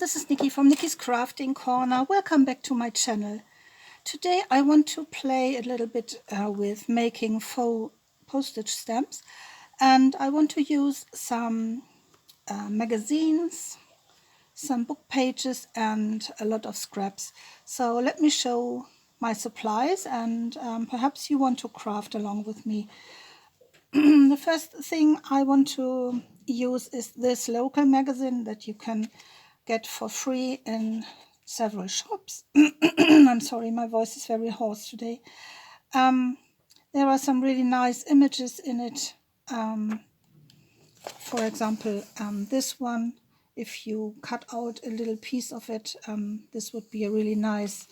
this is Nikki from Nikki's Crafting Corner. Welcome back to my channel. Today I want to play a little bit with making faux postage stamps, and I want to use some magazines, some book pages and a lot of scraps. So let me show my supplies, and perhaps you want to craft along with me. The first thing I want to use is this local magazine that you can get for free in several shops. I'm sorry, my voice is very hoarse today. There are some really nice images in it. For example, this one, if you cut out a little piece of it, this would be a really nice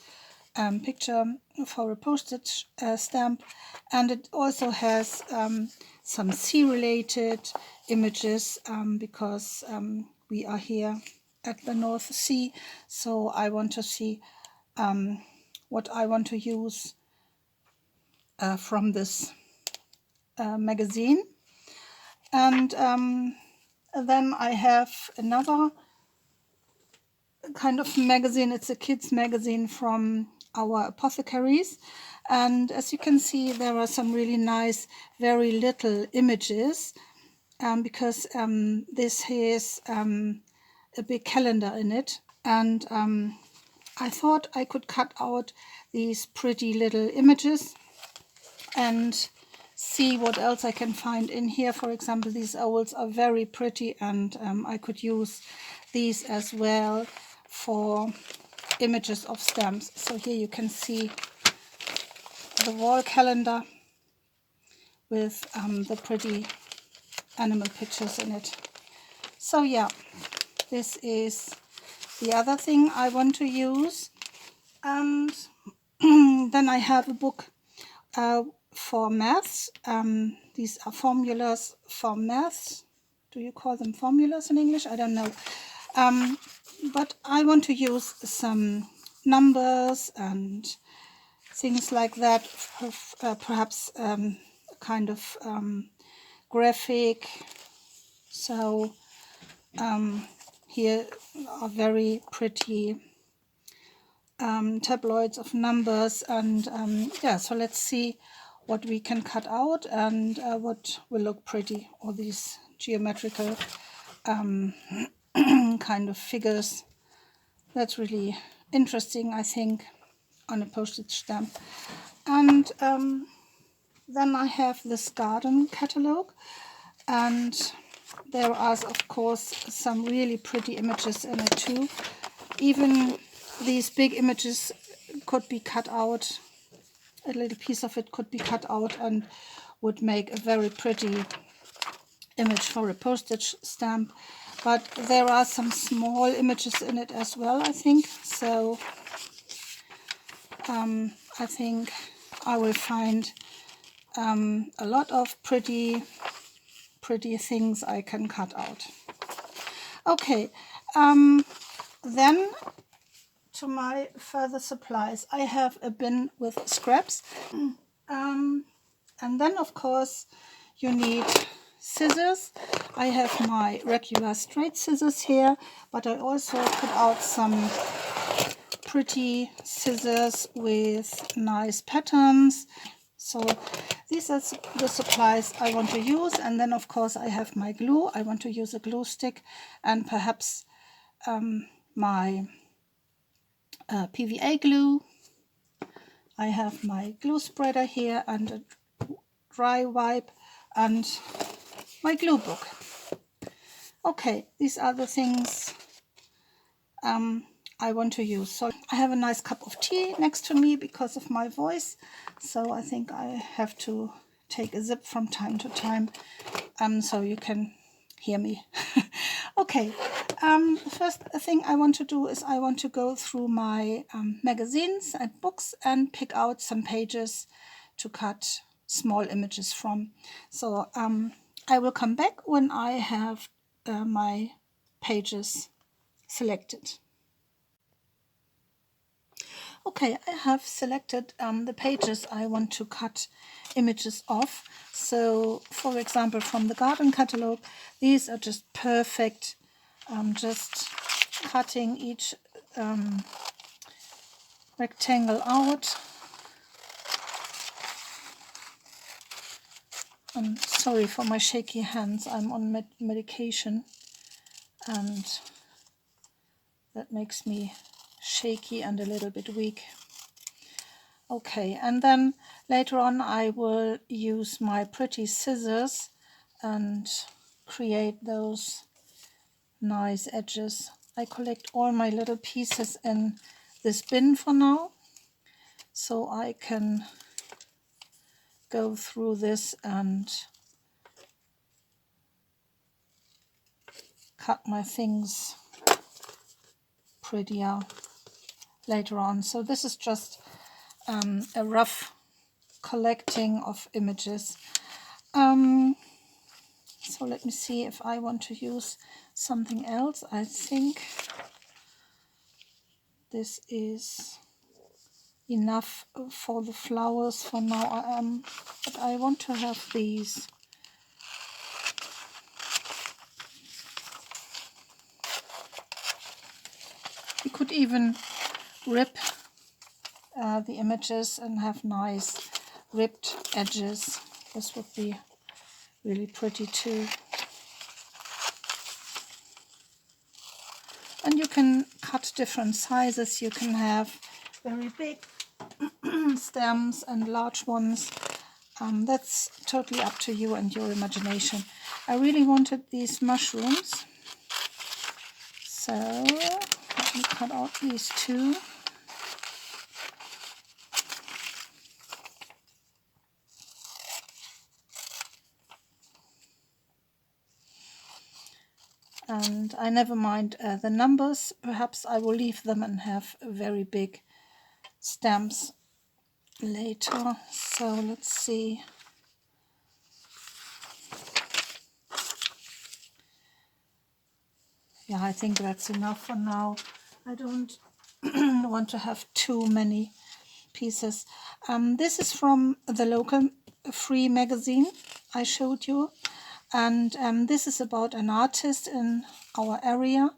picture for a postage stamp. And it also has some sea-related images because we are here at the North Sea, so I want to see what I want to use from this magazine. And then I have another kind of magazine. It's a kids magazine from our apothecaries, and as you can see, there are some really nice, very little images because this has a big calendar in it, and I thought I could cut out these pretty little images and see what else I can find in here. For example, these owls are very pretty, and I could use these as well for images of stamps. So here you can see the wall calendar with the pretty animal pictures in it. So yeah, this is the other thing I want to use. And then I have a book for maths. These are formulas for maths. Do you call them formulas in English? I don't know. But I want to use some numbers and things like that, perhaps kind of graphic. So here are very pretty tabloids of numbers, and yeah, so let's see what we can cut out and what will look pretty. All these geometrical kind of figures. That's really interesting, I think, on a postage stamp. And then I have this garden catalog, and there are, of course, some really pretty images in it too. Even these big images could be cut out. A little piece of it could be cut out and would make a very pretty image for a postage stamp. But there are some small images in it as well, I think. So I think I will find a lot of pretty things I can cut out. Okay, then to my further supplies, I have a bin with scraps, and then of course you need scissors. I have my regular straight scissors here, but I also put out some pretty scissors with nice patterns. So these are the supplies I want to use. And then of course I have my glue. I want to use a glue stick and perhaps my PVA glue. I have my glue spreader here and a dry wipe and my glue book. Okay, these are the things I want to use. So I have a nice cup of tea next to me because of my voice, so I think I have to take a sip from time to time so you can hear me. Okay, the first thing I want to do is I want to go through my magazines and books and pick out some pages to cut small images from. So I will come back when I have my pages selected. Okay, I have selected the pages I want to cut images of. So, for example, from the garden catalog, these are just perfect, just cutting each rectangle out. I'm sorry for my shaky hands. I'm on medication and that makes me shaky and a little bit weak. Okay, and then later on I will use my pretty scissors and create those nice edges. I collect all my little pieces in this bin for now, so I can go through this and cut my things prettier later on. So this is just a rough collecting of images. So let me see if I want to use something else. I think this is enough for the flowers for now, but I want to have these. You could even rip the images and have nice ripped edges. This would be really pretty too. And you can cut different sizes. You can have very big stems and large ones. That's totally up to you and your imagination. I really wanted these mushrooms, so let me cut out these two. And I never mind the numbers. Perhaps I will leave them and have very big stamps later. So let's see. Yeah, I think that's enough for now. I don't want to have too many pieces. This is from the local free magazine I showed you. And this is about an artist in our area.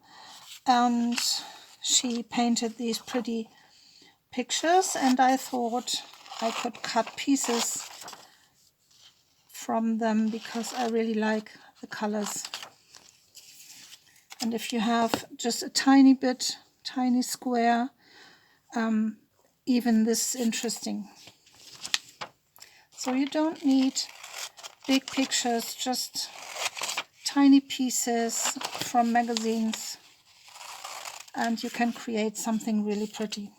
And she painted these pretty pictures. And I thought I could cut pieces from them because I really like the colors. And if you have just a tiny bit, tiny square, even this is interesting. So you don't need big pictures, just tiny pieces from magazines, and you can create something really pretty.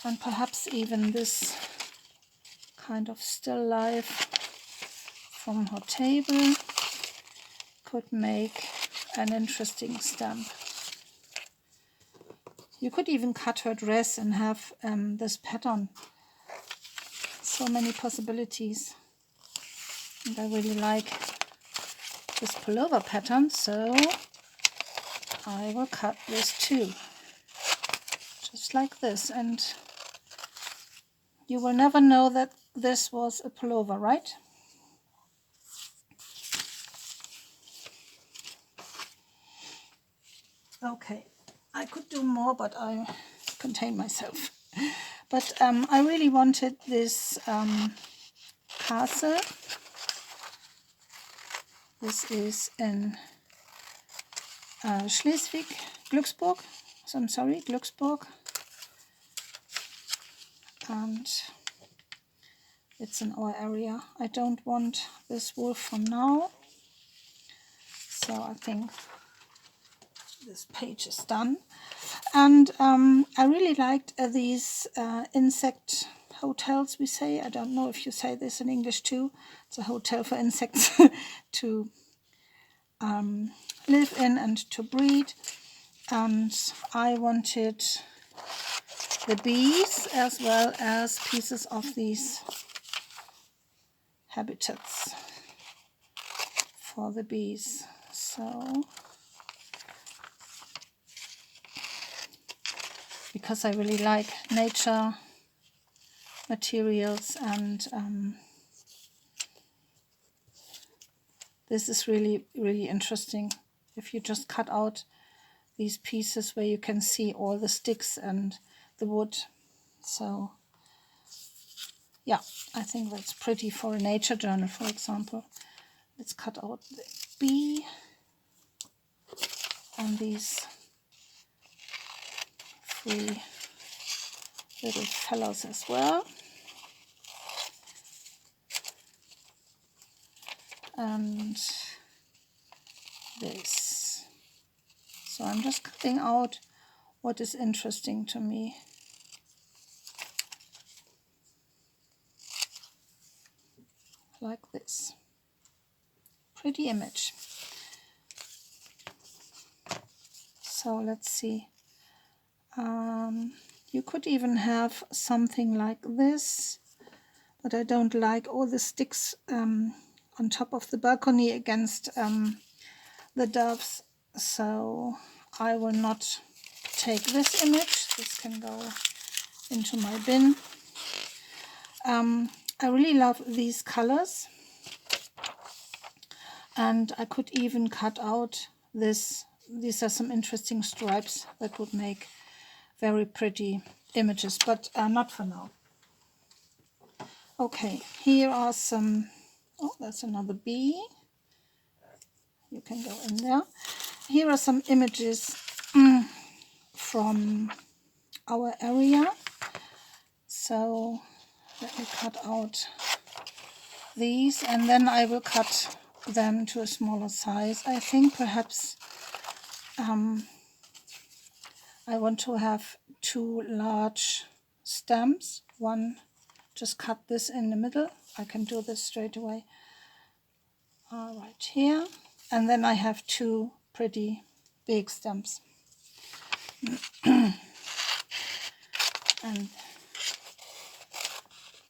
And perhaps even this kind of still life from her table could make an interesting stamp. You could even cut her dress and have this pattern. So many possibilities. And I really like this pullover pattern, so I will cut this too. Just like this. And you will never know that this was a pullover, right? Okay, I could do more, but I contain myself. But I really wanted this castle. This is in Schleswig, Glücksburg. So I'm sorry, Glücksburg. And it's in our area. I don't want this wolf for now. So I think this page is done. And I really liked these insect hotels, we say. I don't know if you say this in English too. It's a hotel for insects to live in and to breed. And I wanted the bees as well as pieces of these habitats for the bees. So, because I really like nature materials, and this is really, really interesting. If you just cut out these pieces where you can see all the sticks and the wood. So yeah, I think that's pretty for a nature journal, for example. Let's cut out the bee and these 3 little fellows as well. And this. So I'm just cutting out what is interesting to me. Like this. Pretty image. So let's see. You could even have something like this, but I don't like all the sticks on top of the balcony against the doves, so I will not take this image. This can go into my bin. I really love these colors, and I could even cut out this. These are some interesting stripes that would make very pretty images, but not for now. Okay, here are some, oh, that's another bee. You can go in there. Here are some images from our area. So let me cut out these, and then I will cut them to a smaller size. I think perhaps I want to have 2 large stamps. One, just cut this in the middle. I can do this straight away. Right here. And then I have 2 pretty big stamps. And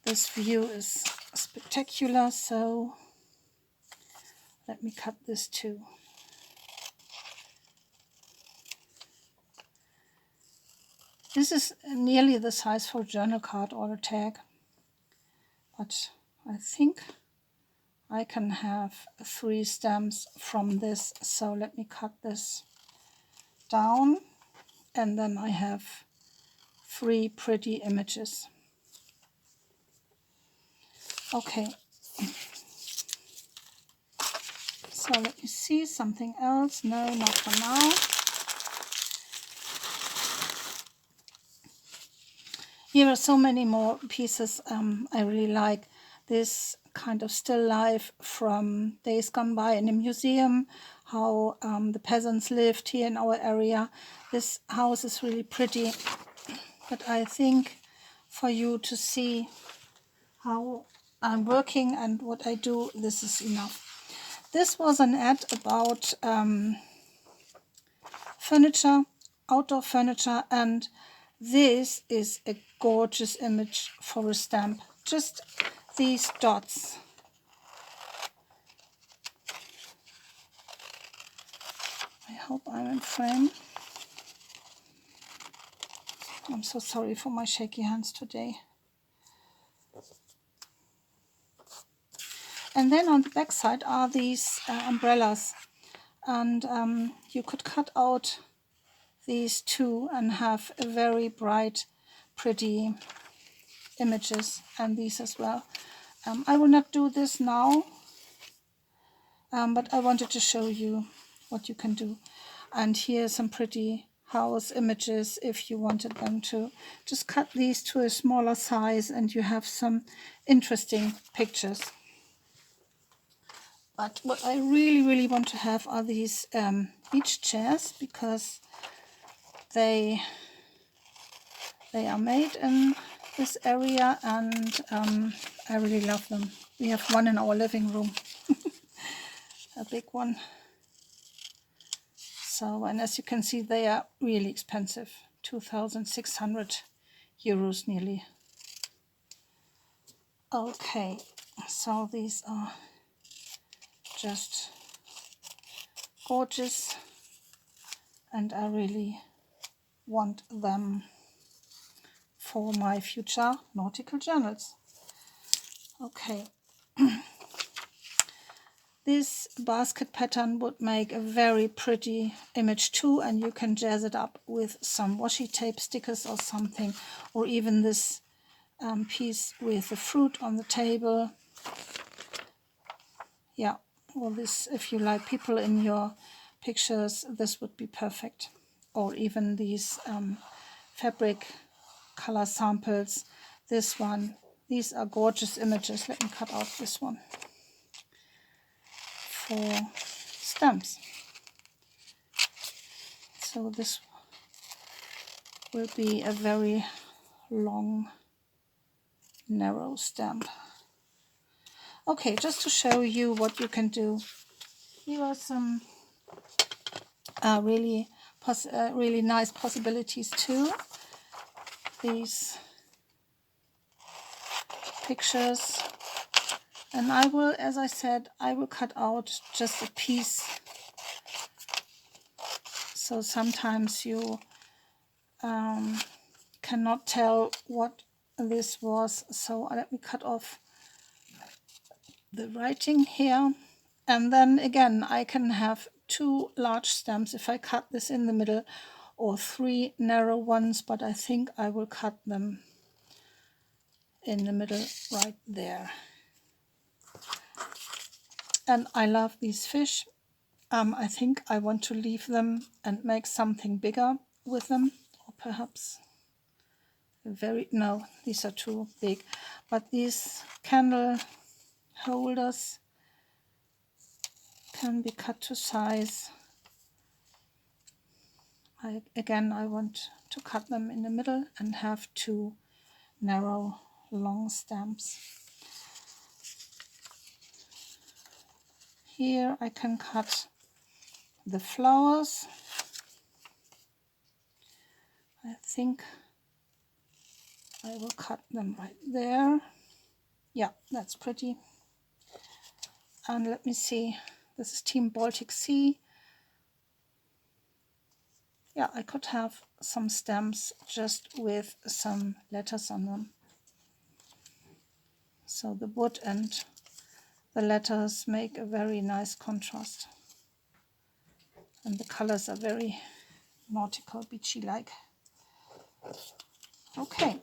this view is spectacular, so let me cut this too. This is nearly the size for a journal card or a tag, but I think I can have 3 stamps from this. So let me cut this down, and then I have 3 pretty images. Okay, so let me see something else. No, not for now. Here are so many more pieces I really like. This kind of still life from days gone by in a museum, how the peasants lived here in our area. This house is really pretty, but I think for you to see how I'm working and what I do, this is enough. This was an ad about furniture, outdoor furniture, and this is a gorgeous image for a stamp. Just these dots. I hope I'm in frame. I'm so sorry for my shaky hands today. And then on the back side are these umbrellas. And you could cut out these 2 and have a very bright, pretty images, and these as well. I will not do this now, but I wanted to show you what you can do. And here are some pretty house images if you wanted them to. Just cut these to a smaller size and you have some interesting pictures. But what I really want to have are these beach chairs, because they are made in this area, and I really love them. We have one in our living room, a big one. So, and as you can see, they are really expensive, 2,600 euros nearly. Okay, so these are just gorgeous, and I really want them for my future nautical journals. Okay. This basket pattern would make a very pretty image too, and you can jazz it up with some washi tape stickers or something, or even this piece with the fruit on the table. Yeah, or this, if you like people in your pictures, this would be perfect. Or even these fabric color samples. This one, these are gorgeous images. Let me cut out this one for stamps. So this will be a very long, narrow stamp. Okay, just to show you what you can do. Here are some really nice possibilities too. These pictures, and I will, as I said, I will cut out just a piece. So sometimes you cannot tell what this was. So let me cut off the writing here, and then again I can have 2 large stamps if I cut this in the middle, or 3 narrow ones, but I think I will cut them in the middle right there. And I love these fish. I think I want to leave them and make something bigger with them, or perhaps no, these are too big, but these candle holders can be cut to size. I want to cut them in the middle and have 2 narrow long stamps. Here I can cut the flowers. I think I will cut them right there. Yeah, that's pretty. And let me see, this is Team Baltic Sea. Yeah, I could have some stamps just with some letters on them. So the wood and the letters make a very nice contrast. And the colors are very nautical, beachy-like. Okay.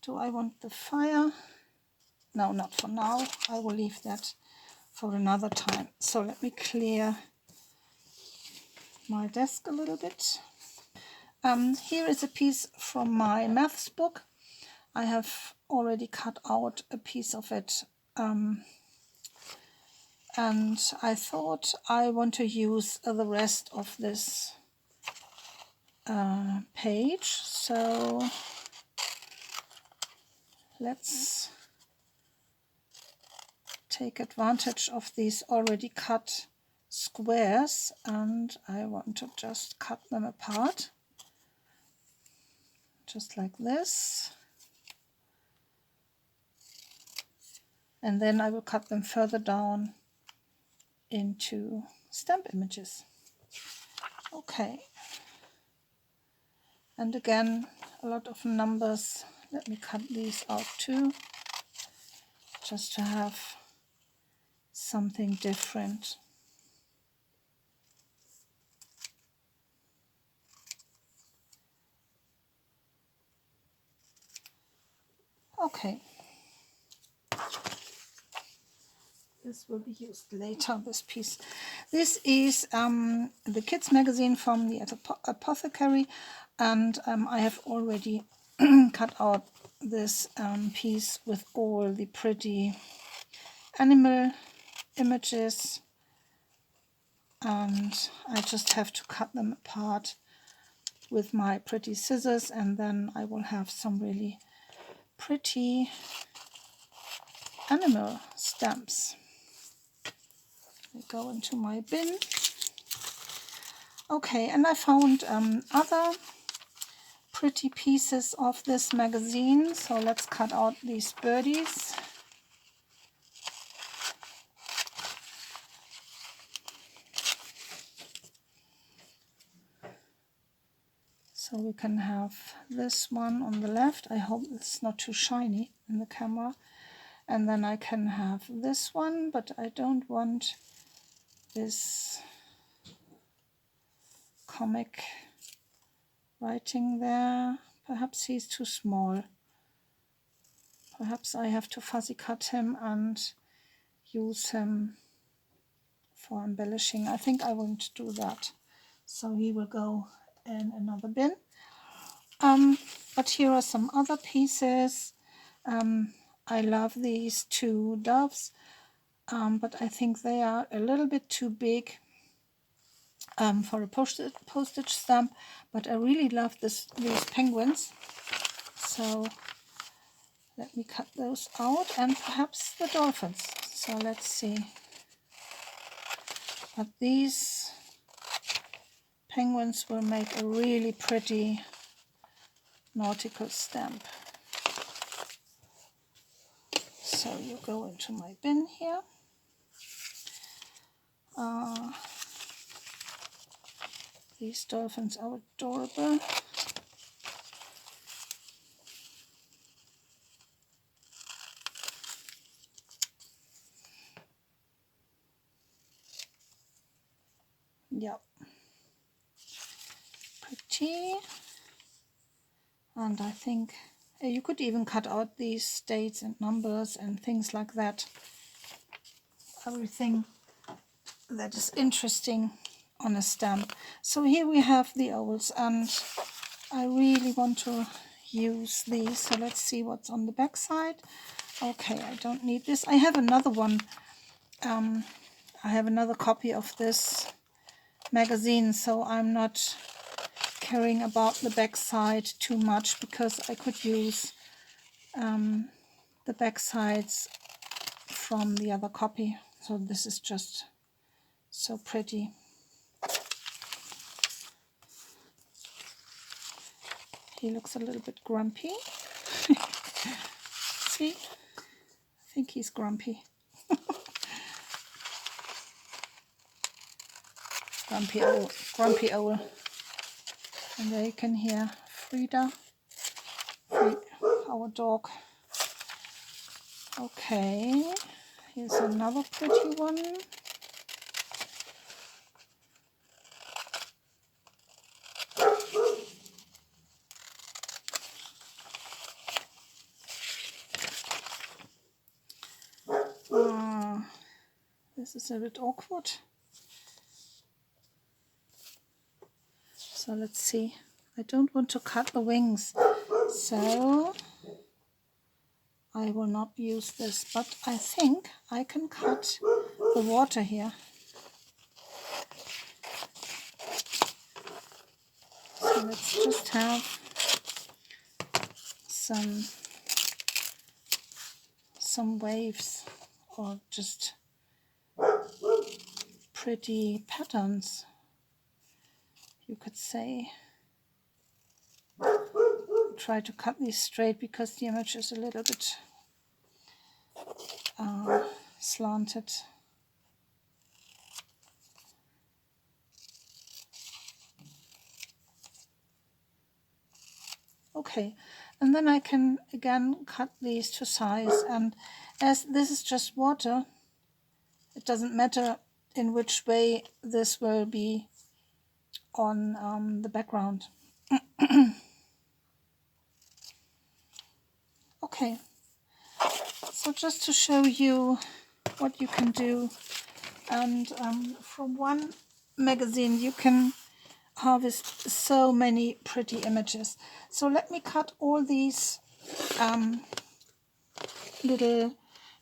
Do I want the fire? No, not for now. I will leave that for another time. So let me clear my desk a little bit. Here is a piece from my maths book. I have already cut out a piece of it. And I thought I want to use the rest of this page. So let's take advantage of these already cut squares, and I want to just cut them apart, just like this. And then I will cut them further down into stamp images. Okay. And again, a lot of numbers. Let me cut these out too, just to have something different. Okay. This will be used later, this piece. This is the kids magazine from the Apothecary, and I have already cut out this piece with all the pretty animal images, and I just have to cut them apart with my pretty scissors, and then I will have some really pretty animal stamps. They go into my bin. Okay, and I found other pretty pieces of this magazine, so let's cut out these birdies. So we can have this one on the left. I hope it's not too shiny in the camera. And then I can have this one, but I don't want this comic writing there. Perhaps he's too small. Perhaps I have to fussy cut him and use him for embellishing. I think I won't do that. So he will go in another bin. But here are some other pieces. I love these two doves, but I think they are a little bit too big for a postage stamp. But I really love these penguins. So let me cut those out, and perhaps the dolphins. So let's see. But these penguins will make a really pretty nautical stamp. So you go into my bin here. These dolphins are adorable. Yep. Pretty. And I think you could even cut out these dates and numbers and things like that. Everything that is interesting on a stamp. So here we have the owls, and I really want to use these. So let's see what's on the back side. Okay, I don't need this. I have another one. I have another copy of this magazine, so I'm not caring about the back side too much, because I could use the back sides from the other copy. So this is just so pretty. He looks a little bit grumpy. See? I think he's grumpy. Grumpy owl, grumpy owl. And there you can hear Frida, our dog. Okay, here's another pretty one. This is a bit awkward. So let's see. I don't want to cut the wings, so I will not use this, but I think I can cut the water here. So let's just have some waves, or just pretty patterns, you could say. Try to cut these straight because the image is a little bit slanted. Okay, and then I can again cut these to size, and as this is just water, it doesn't matter in which way this will be on the background. Okay, so just to show you what you can do, and from one magazine you can harvest so many pretty images. So let me cut all these little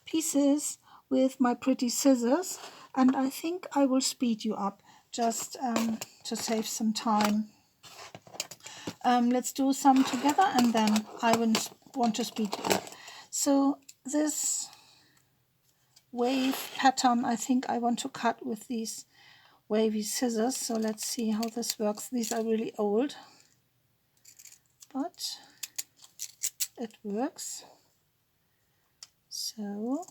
pieces with my pretty scissors, and I think I will speed you up just to save some time. Let's do some together, and then I will want to speed you up. So this wave pattern, I think I want to cut with these wavy scissors. So let's see how this works. These are really old, but it works. So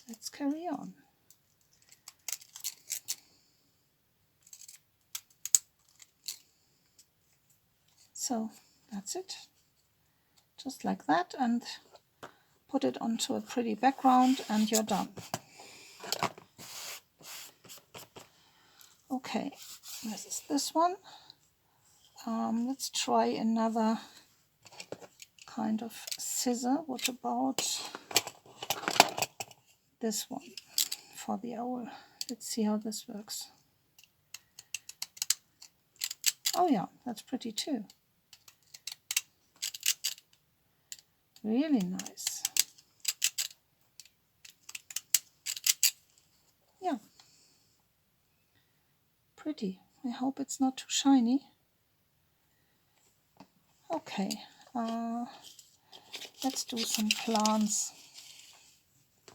let's carry on. So that's it, just like that, and put it onto a pretty background, and you're done. Okay, this is this one. Let's try another kind of scissor. What about this one for the owl? Let's see how this works. Oh yeah, that's pretty too. Really nice. Yeah, pretty. I hope it's not too shiny. Okay, let's do some plants. I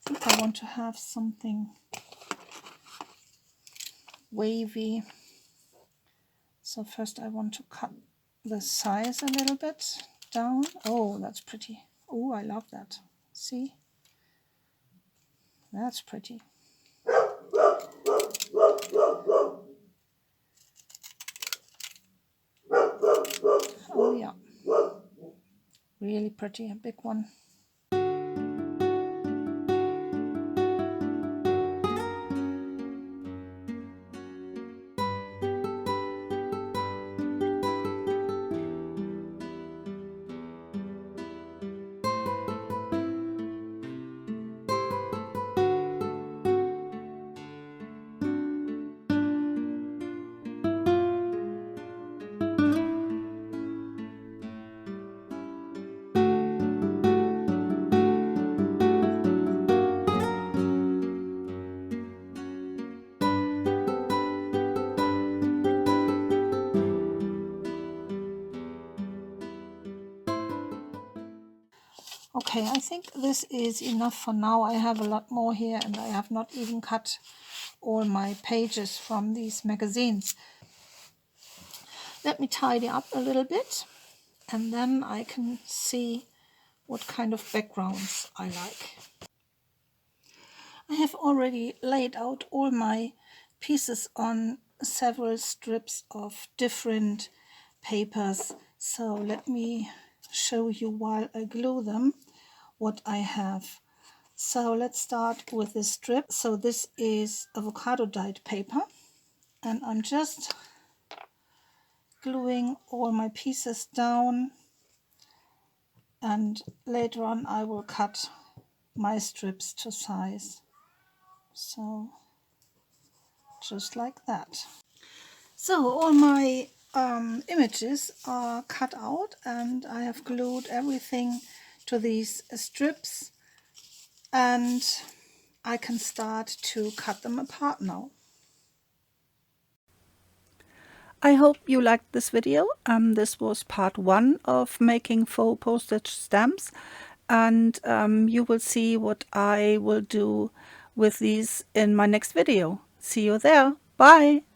think I want to have something wavy. So first I want to cut the size a little bit down. Oh, that's pretty. Oh, I love that. See? That's pretty. Oh yeah. Really pretty, a big one. Okay, I think this is enough for now. I have a lot more here, and I have not even cut all my pages from these magazines. Let me tidy up a little bit, and then I can see what kind of backgrounds I like. I have already laid out all my pieces on several strips of different papers. So let me show you while I glue them what I have. So let's start with this strip. So this is avocado dyed paper, and I'm just gluing all my pieces down, and later on I will cut my strips to size. So just like that. So all my images are cut out, and I have glued everything to these strips, and I can start to cut them apart now. I hope you liked this video. This was part 1 of making faux postage stamps, and you will see what I will do with these in my next video. See you there. Bye!